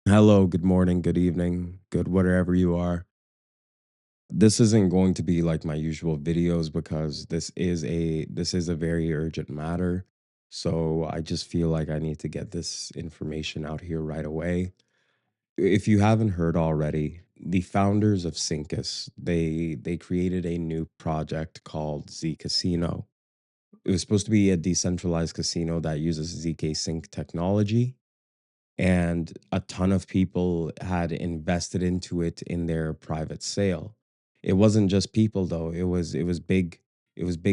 Hello, good morning, good evening, good whatever you are. This isn't going to be like my usual videos because this is a very urgent matter. So I just feel like I need to get this information out here right away. If you haven't heard already, the founders of Syncus, they created a new project called ZKasino. It was supposed to be a decentralized casino that uses ZK Sync technology, and a ton of people had invested into it in their private sale. It wasn't just people though. It was big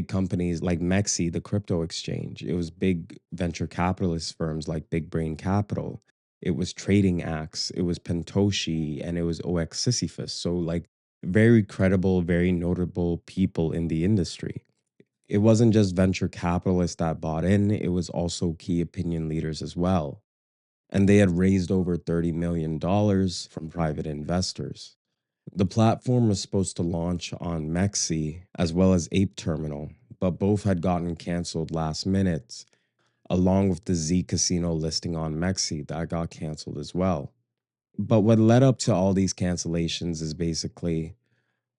companies like Mexi, the crypto exchange. It was big venture capitalist firms like Big Brain Capital. It was Trading Axe, it was Pentoshi, and it was OX Sisyphus. So like very credible, very notable people in the industry. It wasn't just venture capitalists that bought in, it was also key opinion leaders as well, and they had raised over $30 million from private investors. The platform was supposed to launch on Mexi as well as Ape Terminal, but both had gotten canceled last minute, along with the Z Casino listing on Mexi that got canceled as well. But what led up to all these cancellations is basically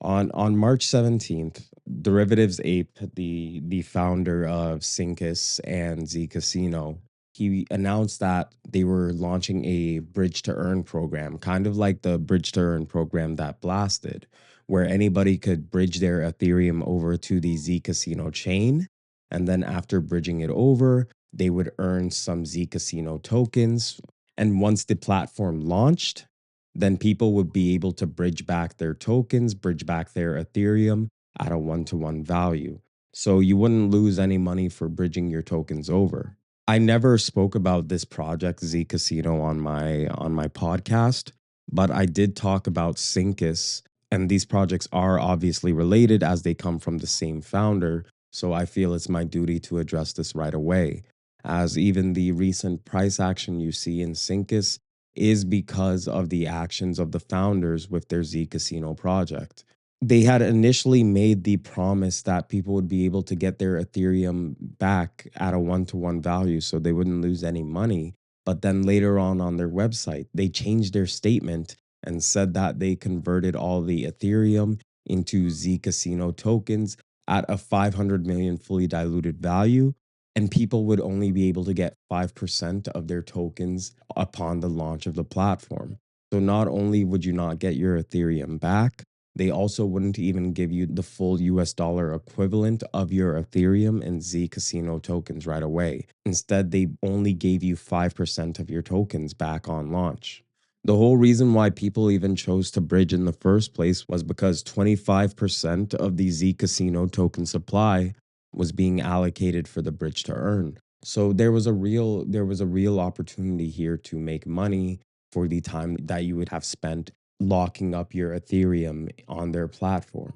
on March 17th, Derivatives Ape, the founder of Syncus and Z Casino, he announced that they were launching a bridge to earn program, kind of like the bridge to earn program that blasted, where anybody could bridge their Ethereum over to the Z Casino chain. And then after bridging it over, they would earn some Z Casino tokens. And once the platform launched, then people would be able to bridge back their tokens, bridge back their Ethereum at a one-to-one value. So you wouldn't lose any money for bridging your tokens over. I never spoke about this project Z Casino on my podcast, but I did talk about Syncus, and these projects are obviously related as they come from the same founder. So I feel it's my duty to address this right away, as even the recent price action you see in Syncus is because of the actions of the founders with their Z Casino project. They had initially made the promise that people would be able to get their Ethereum back at a one-to-one value so they wouldn't lose any money. But then later on their website, they changed their statement and said that they converted all the Ethereum into Z Casino tokens at a 500 million fully diluted value, and people would only be able to get 5% of their tokens upon the launch of the platform. So not only would you not get your Ethereum back, they also wouldn't even give you the full US dollar equivalent of your Ethereum and Z Casino tokens right away. Instead, they only gave you 5% of your tokens back on launch. The whole reason why people even chose to bridge in the first place was because 25% of the Z Casino token supply was being allocated for the bridge to earn. So there was a real opportunity here to make money for the time that you would have spent locking up your Ethereum on their platform.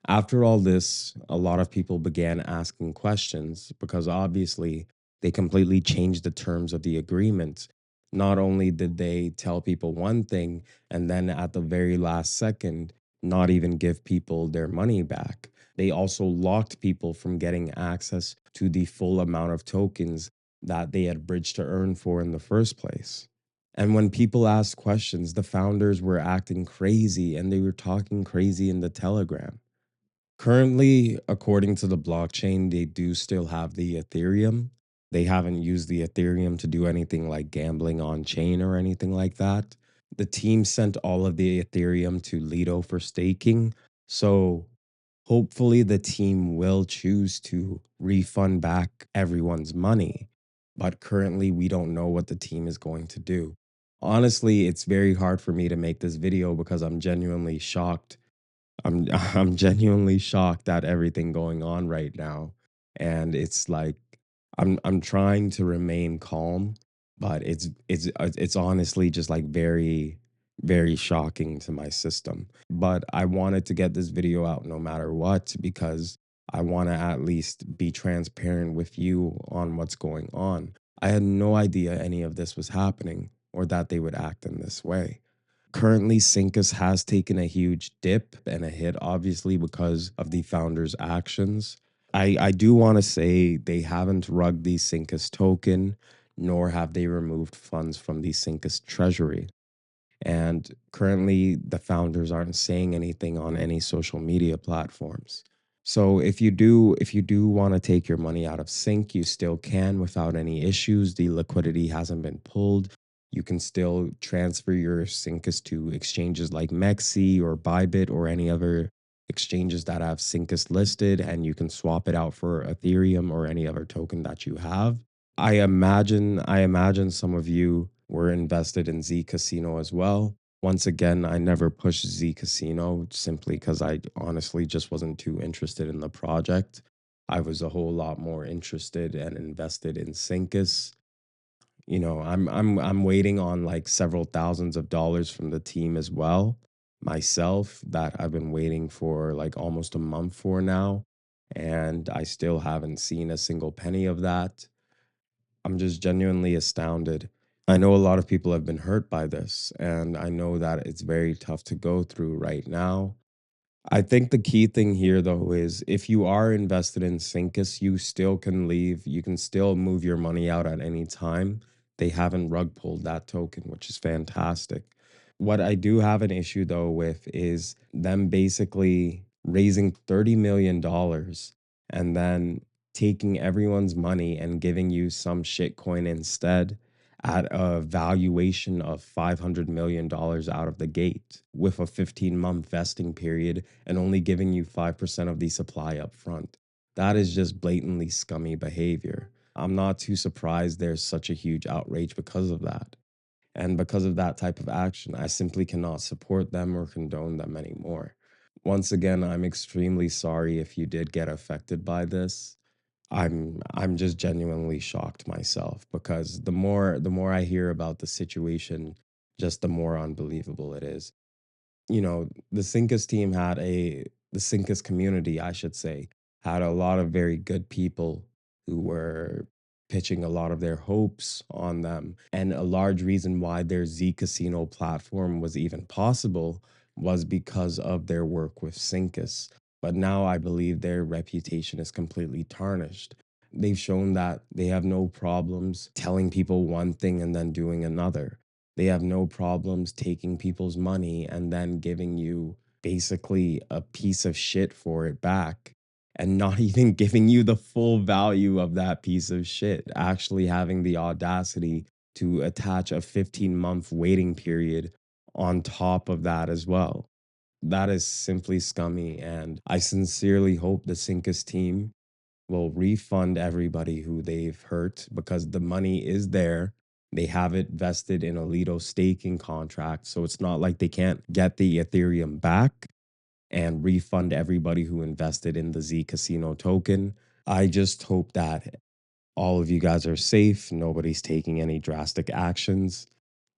After all this, a lot of people began asking questions because obviously they completely changed the terms of the agreement. Not only did they tell people one thing and then at the very last second not even give people their money back, they also locked people from getting access to the full amount of tokens that they had bridged to earn for in the first place. And when people asked questions, the founders were acting crazy and they were talking crazy in the Telegram. Currently, according to the blockchain, they do still have the Ethereum. They haven't used the Ethereum to do anything like gambling on chain or anything like that. The team sent all of the Ethereum to Lido for staking. So hopefully the team will choose to refund back everyone's money. But currently, we don't know what the team is going to do. Honestly, it's very hard for me to make this video because I'm genuinely shocked. I'm genuinely shocked at everything going on right now. And it's like I'm trying to remain calm, but it's honestly just like very shocking to my system. But I wanted to get this video out no matter what because I want to at least be transparent with you on what's going on. I had no idea any of this was happening or that they would act in this way. Currently, Syncus has taken a huge dip and a hit, obviously, because of the founder's actions. I do want to say they haven't rugged the Syncus token, nor have they removed funds from the Syncus treasury. And currently, the founders aren't saying anything on any social media platforms. So if you do want to take your money out of sync, you still can without any issues. The liquidity hasn't been pulled. You can still transfer your Syncus to exchanges like Mexi or Bybit or any other exchanges that have Syncus listed, and you can swap it out for Ethereum or any other token that you have. I imagine some of you were invested in ZKasino as well. Once again, I never pushed ZKasino simply because I honestly just wasn't too interested in the project. I was a whole lot more interested and invested in Syncus. I'm waiting on like several thousands of dollars from the team as well myself that I've been waiting for like almost a month for now, and I still haven't seen a single penny of that. I'm just genuinely astounded. I know a lot of people have been hurt by this, and I know that it's very tough to go through right now. I think the key thing here, though, is if you are invested in Syncus, you still can leave. You can still move your money out at any time. They haven't rug pulled that token, which is fantastic. What I do have an issue though with is them basically raising $30 million and then taking everyone's money and giving you some shit coin instead at a valuation of $500 million out of the gate with a 15-month vesting period and only giving you 5% of the supply up front. That is just blatantly scummy behavior. I'm not too surprised there's such a huge outrage because of that. And because of that type of action, I simply cannot support them or condone them anymore. Once again, I'm extremely sorry if you did get affected by this. I'm just genuinely shocked myself because the more I hear about the situation, just the more unbelievable it is. The Syncus team the Syncus community, I should say, had a lot of very good people who were pitching a lot of their hopes on them. And a large reason why their Z Casino platform was even possible was because of their work with Syncus. But now I believe their reputation is completely tarnished. They've shown that they have no problems telling people one thing and then doing another. They have no problems taking people's money and then giving you basically a piece of shit for it back and not even giving you the full value of that piece of shit, actually having the audacity to attach a 15-month waiting period on top of that as well. That is simply scummy. And I sincerely hope the Syncus team will refund everybody who they've hurt because the money is there. They have it vested in a Lido staking contract. So it's not like they can't get the Ethereum back and refund everybody who invested in the Z Casino token. I just hope that all of you guys are safe. Nobody's taking any drastic actions.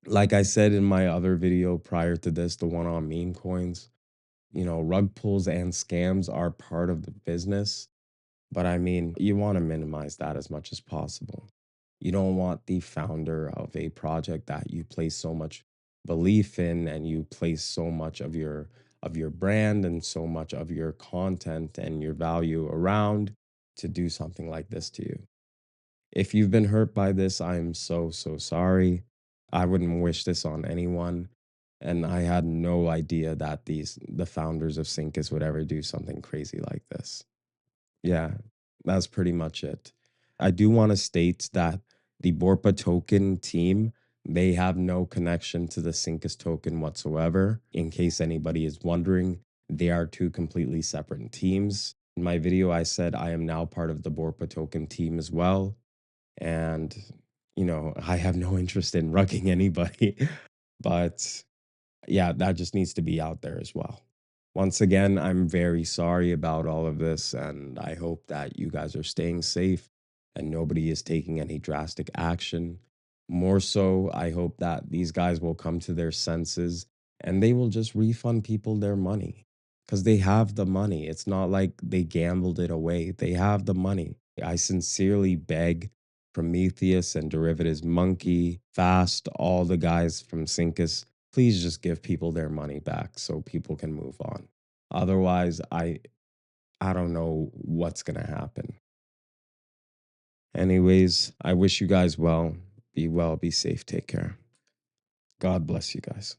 Like I said in my other video prior to this, the one on meme coins, rug pulls and scams are part of the business. But I mean, you want to minimize that as much as possible. You don't want the founder of a project that you place so much belief in and you place so much of your brand and so much of your content and your value around to do something like this to you. If you've been hurt by this, I'm so sorry. I wouldn't wish this on anyone. And I had no idea that the founders of Syncus would ever do something crazy like this. Yeah, that's pretty much it. I do want to state that the Borpa token team, they have no connection to the Syncus token whatsoever. In case anybody is wondering, they are two completely separate teams. In my video, I said I am now part of the Borpa token team as well. And, I have no interest in rugging anybody. But yeah, that just needs to be out there as well. Once again, I'm very sorry about all of this, and I hope that you guys are staying safe and nobody is taking any drastic action. More so, I hope that these guys will come to their senses and they will just refund people their money because they have the money. It's not like they gambled it away, they have the money. I sincerely beg Prometheus and Derivatives Monkey, Fast, all the guys from Syncus, please just give people their money back so people can move on. Otherwise, I don't know what's going to happen. Anyways, I wish you guys well. Be well, be safe, take care. God bless you guys.